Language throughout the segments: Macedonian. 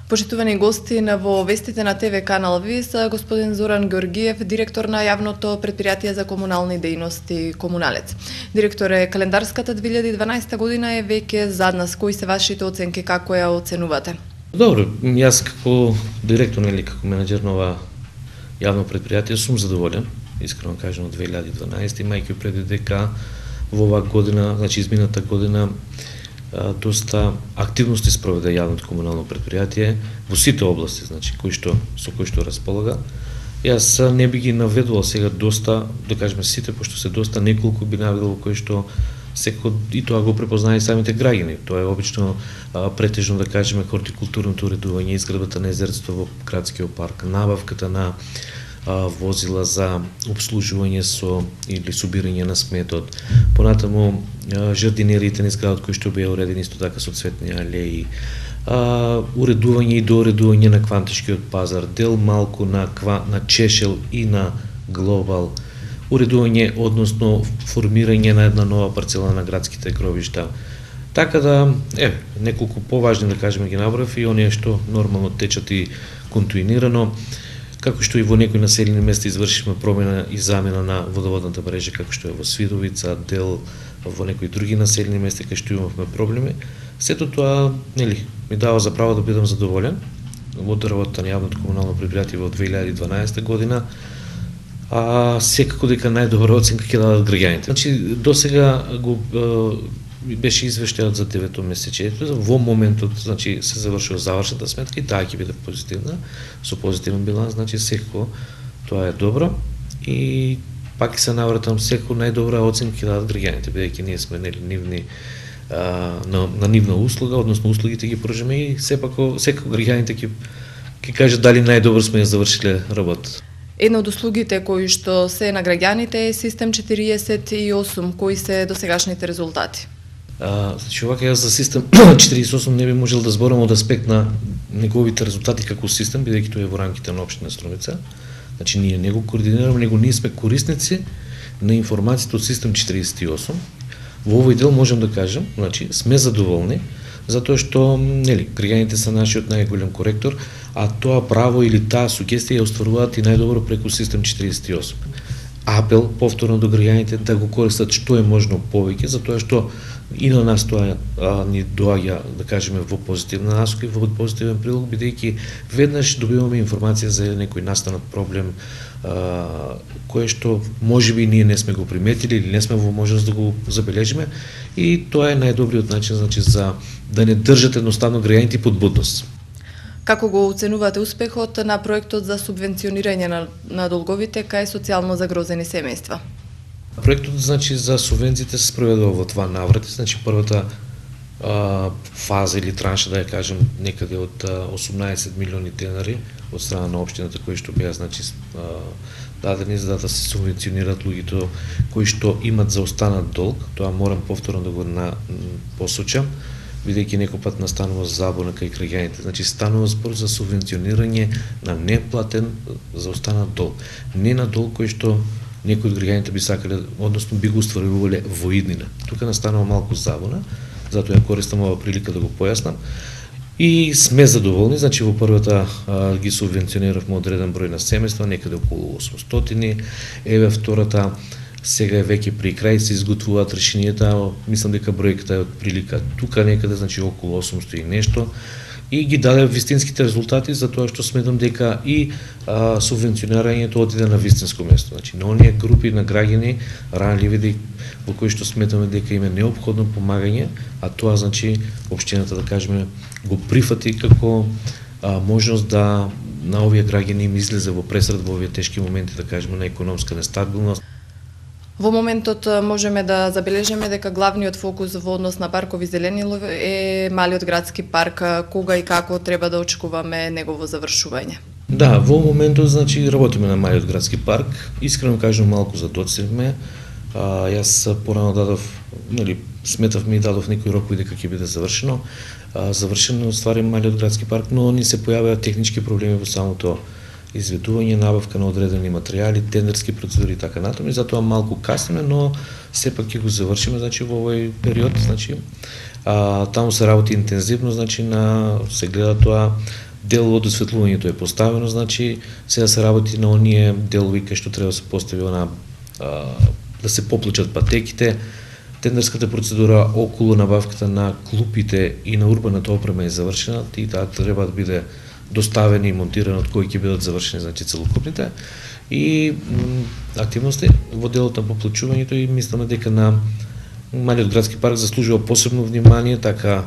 Почитувани гости во вестите на ТВ Канал ВИС, господин Зоран Георгиев, директор на јавното претпријатие за комунални дејности Комуналец. Директор е календарската 2012 година е веќе зад нас. Кои се вашите оценки, како ја оценувате? Добро, јас како директор или како менеджер на ова јавно претпријатие сум задоволен, искрено кажам, од 2012, имајќи преди дека во оваа година, значи измината година, доста активности спроведе јавното комунално претпријатие во сите области, значи со кои што располага. Јас не би ги наведувал сега доста, да кажеме сите, пошто се доста, неколку би наведувал кои што секој и тоа го препознаја самите граѓани. Тоа е обично претежно, да кажеме, хортикултурното уредување, изградбата на езерцето во градскиот парк, набавката на возила за обслужување или собирање на сметот. Понатаму жардинериите низ градот кои што беа уредени исто така со цветни алеи, уредување и дооредување на квантишкиот пазар, дел малку на Чешел и на Глобал, уредување, односно формирање на една нова парцела на градските гробишта. Така да, неколку поважни, да кажеме, ги набрав и оние што нормално течат и континуирано, како што и во некои населени места извршивме промена и замена на водоводната мрежа, како што е во Свидовица, дел во некои други населени места кај што имавме проблеми. Сето тоа, ми дава за право да бидам задоволен од работата на јавното комунално претпријатие во 2012 година. Секако дека најдобра оценка ќе дадат граѓаните. Значи, досега беше извештајот за 9-то месечето, во моментот, значи, се завршува завршната сметка и таа ќе биде позитивна, со позитивен биланс, значи секако тоа е добро и пак се навратам, секако најдобра оценка ќе дадат граѓаните, бидејќи ние сме нивни на нивна услуга, односно услугите ги пружиме и секако граѓаните ќе кажат дали најдобро сме ја завршиле работата. Една од услугите кои што се на граѓаните е Систем 48, кои се досегашните резултати? Значи, овака јас за Систем 48 не би можел да зборам од аспект на неговите резултати како систем, бидејќи тој е во рамките на општина Струмица. Значи, ние не го координираме, него ние сме корисници на информациите од Систем 48. Во овој дел можам да кажам, значи, сме задоволни, затоа што, граѓаните се нашиот најголем коректор, а тоа право или таа сугестија ја остваруваат и најдобро преку Систем 48. Апел повторно до граѓаните да го користат што е можно повеќе, затоа што и на нас тоа ни доаѓа, да кажеме, во позитивна насока и во позитивен прилог, бидејќи веднаш добиваме информација за некој настанат проблем, кое што можеби ние не сме го приметили или не сме во можност да го забележиме, и тоа е најдобриот начин, значи, за да не држат едноставно граѓаните под будност. Како го оценувате успехот на проектот за субвенционирање на долговите кај социјално загрозени семејства? Проектот, значи, за субвенциите се спроведува во два наврати. Значи, првата фаза или транша, да ја кажем, некаде од 18 милиони денари од страна на општината кои што беа, значи, дадени за да се субвенционираат луѓето кои што имат заостанат долг. Тоа морам повторно да го посочам, бидејќи некој пат настанува забуна кај граѓаните. Значи, станува збор за субвенционирање на неплатен заостанат долг. Не на долг кој што некои од граѓаните би сакале, односно би го устварувале во иднина. Тука настанува малку забуна, затоа ја користам ова прилика да го појаснам. И сме задоволни, значи во првата ги субвенциониравме одреден број на семејства, некаде околу 800, еве втората сега е веќе при крај, се изготвуваат решенијата, мислам дека бројката е од прилика тука некаде, значи околу 800 и нешто, и ги даде вистинските резултати, затоа што сметам дека и субвенционирањето отиде на вистинско место. Значи, на оние групи на граѓани, ранливи, во кои што сметаме дека им е неопходно помагање, а тоа, значи, општината, да кажеме, го прифати како можност да на овие граѓани им излезе во пресред во овие тешки моменти, да кажеме, на економска нестабилност. Во моментот можеме да забележиме дека главниот фокус во однос на паркови зелени е малиот градски парк. Кога и како треба да очекуваме негово завршување? Да, во моментот, значи, работиме на малиот градски парк. Искрено кажам, малку задоцневме. Јас порано дадов, сметавме и дадов некои рокови дека ќе биде завршено. Завршено ствари малиот градски парк, но ни се појавиа технички проблеми во самото изведување, набавка на одредени материјали, тендерски процедури и така натаму, и затоа малку касниме, но сепак ќе го завршиме, значи, во овој период, значи, таму се работи интензивно, значи, се гледа тоа дел од осветлувањето е поставено, значи сега се работи на оние делови кај што треба да се постави да се поплачат патеките. Тендерската процедура околу набавката на клупите и на урбаната опрема е завршена и таа треба да биде доставени и монтирани од кои ќе бидат завршени, значи целокупните. И активности во делот на поплачувањето и мислиме дека на малиот градски парк заслужува посебно внимание, така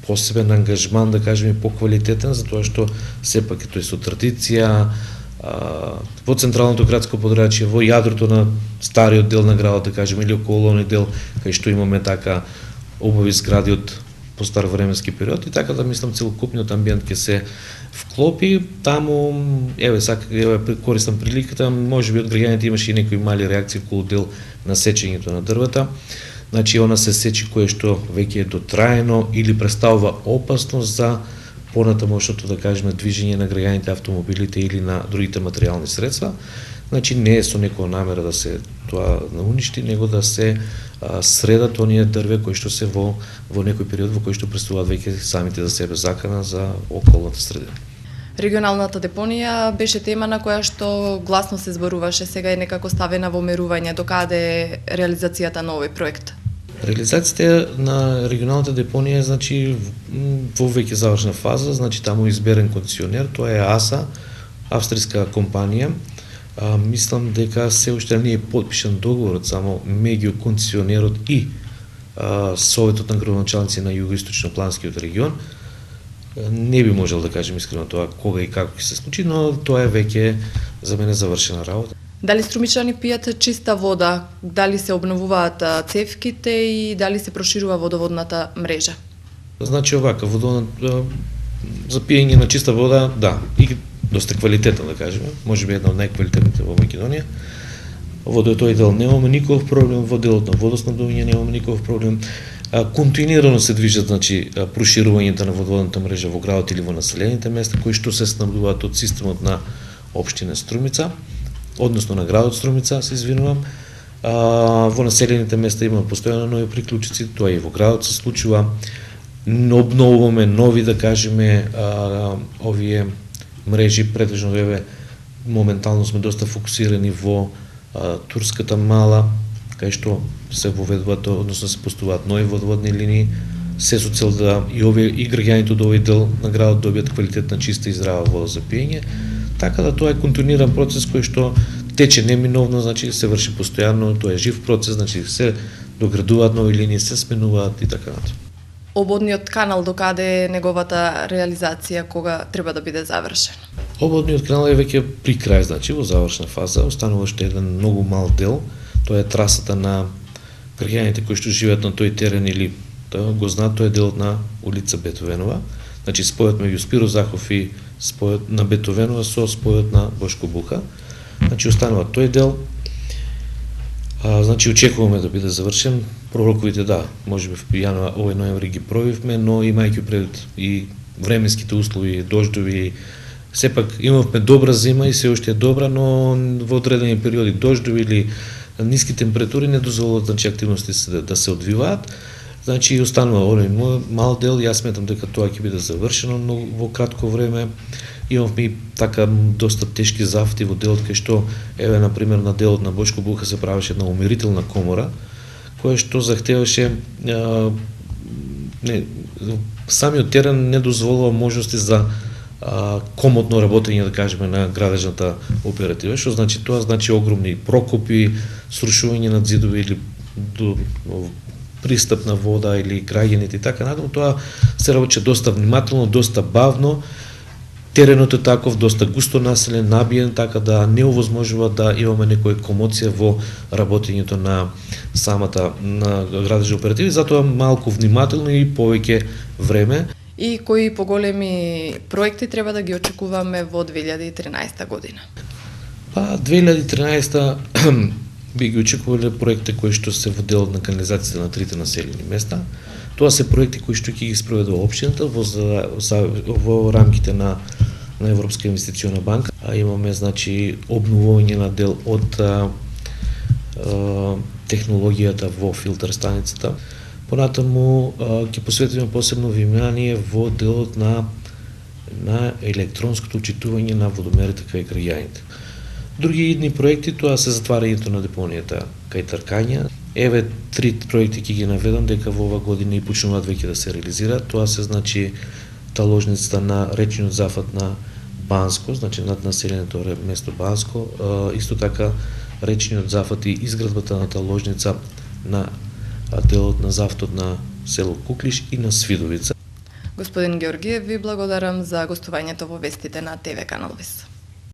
посебен ангажман, да кажеме, поквалитетен, затоа што сепак тој со традиција во централното градско подрачје, во јадрото на стариот дел на градот, да кажеме, или околу оној дел кај што имаме така убави згради од постар временски период, и така да мислам целокупниот амбиент ќе се вклопи. Таму, користам приликата, можеби од граѓаните имаше и некои мали реакции околу дел на сечењето на дрвата. Значи, она се сечи кое што веќе е дотраено или представува опасност за понатамошното, да кажеме, движење на граѓаните, автомобилите или на другите материјални средства. Значи, не е со некоја намера да се тоа уништи, него да се средат оние дрве кои што се во некој период во кој што представуваат веќе самите за себе закана за околната средина. Регионалната депонија беше тема на која што гласно се зборуваше, сега е некако ставена во мерување. Докаде е реализацијата на овој проект? Реализацијата на регионалната депонија е, значи, во веќе завршна фаза, значи таму изберен концесионер, тоа е АСА, австријска компанија. Мислам дека се уште не е подпишан договорот само меѓу концесионерот и Советот на градоначалници на југоисточно-планскиот регион. Не би можел да кажем искрено тоа кога и како ќе се случи, но тоа е веќе за мене завршена работа. Дали струмичани пијат чиста вода, дали се обновуваат цевките и дали се проширува водоводната мрежа? Значи овака, за пиење на чиста вода, да, и доста квалитетна, да кажеме, можеби една од најквалитетните во Македонија. Во тој дел немаме никаков проблем, во делот на водоснабдување немаме никаков проблем. Континуирано се движат, значи, проширувањето на водоводната мрежа во градот или во населените места кои што се снабдуваат од системот на општина Струмица, односно на градот Струмица, се извинувам. Во населените места има постојано нови приклучици, тоа и во градот се случува. Обновуваме нови, да кажеме, овие мрежи, претежно време моментално сме доста фокусирани во Турската мала, кај што се воведуваат, односно се постуваат нови водоводни линии, се со цел да и граѓаните од овој дел на градот добијат квалитетна, чиста и здрава вода за пиење. Така да тоа е континуиран процес кој што тече неминовно, значи се врши постојано, тоа е жив процес, значи се доградуваат нови линии, се сменуваат и така натаму. Ободниот канал, докаде е неговата реализација, кога треба да биде завршен? Ободниот канал е веќе при крај, значи во завршна фаза, останува уште еден многу мал дел, тоа е трасата на граѓаните кои што живеат на тој терен или го знаат, тоа е делот на улица Бетовенова, значи спојот меѓу Спиро Захов и спојот на Бетовенова со спојот на Бошко Буха. Значи останува тој дел. Значи очекуваме да биде завршен. Пророковите, да, можеби в овој ноември ги пробивме, но имајќи пред и временските услови, дождови, сепак имавме добра зима и се уште е добра, но во одредени периоди дождови или ниски температури не дозволуваат, значи, активности да се одвиваат. Значи останува оној мал дел, јас сметам дека тоа ќе биде завршено во кратко време. Имавме и така доста тешки зафти во делот кај што, еве, например, на делот на Бошко Буха се правеше една умирителна комора, која што захтеваше, самиот терен не дозволува можности за комотно работење, да кажеме, на градежната оператива, што значи тоа, значи огромни прокопи, срушување на зидови или до пристап на вода или граѓаните и така натаму. Тоа се работи доста внимателно, доста бавно. Теренот е таков, доста густо населен, набиен, така да не овозможува да имаме некоја комоција во работењето на самата на градежна оператива, затоа малку внимателно и повеќе време. И кои поголеми проекти треба да ги очекуваме во 2013 година? 2013 би ги очекувале проекти кои што се во делот на канализацијата на трите населени места. Тоа се проекти кои што ќе ги спроведува општината во рамките на Европска инвестициона банка. Имаме, значи, обновување на дел од технологијата во филтер станицата. Понатаму ќе посветиме посебно внимание во делот на електронското учитување на водомерите кај граѓаните. Други идни проекти, тоа се затварањето на депонијата кај Тркања. Еве 3 проекти ќе ги наведам дека во ова година и почнуваат веќе да се реализираат. Тоа се значи таложницата на речниот зафат на Банско, значи над населеното место Банско, исто така речниот зафат и изградбата на таложница на делот на зафтот на село Куклиш и на Свидовица. Господин Георгиев, ви благодарам за гостувањето во вестите на ТВ Канал Вис.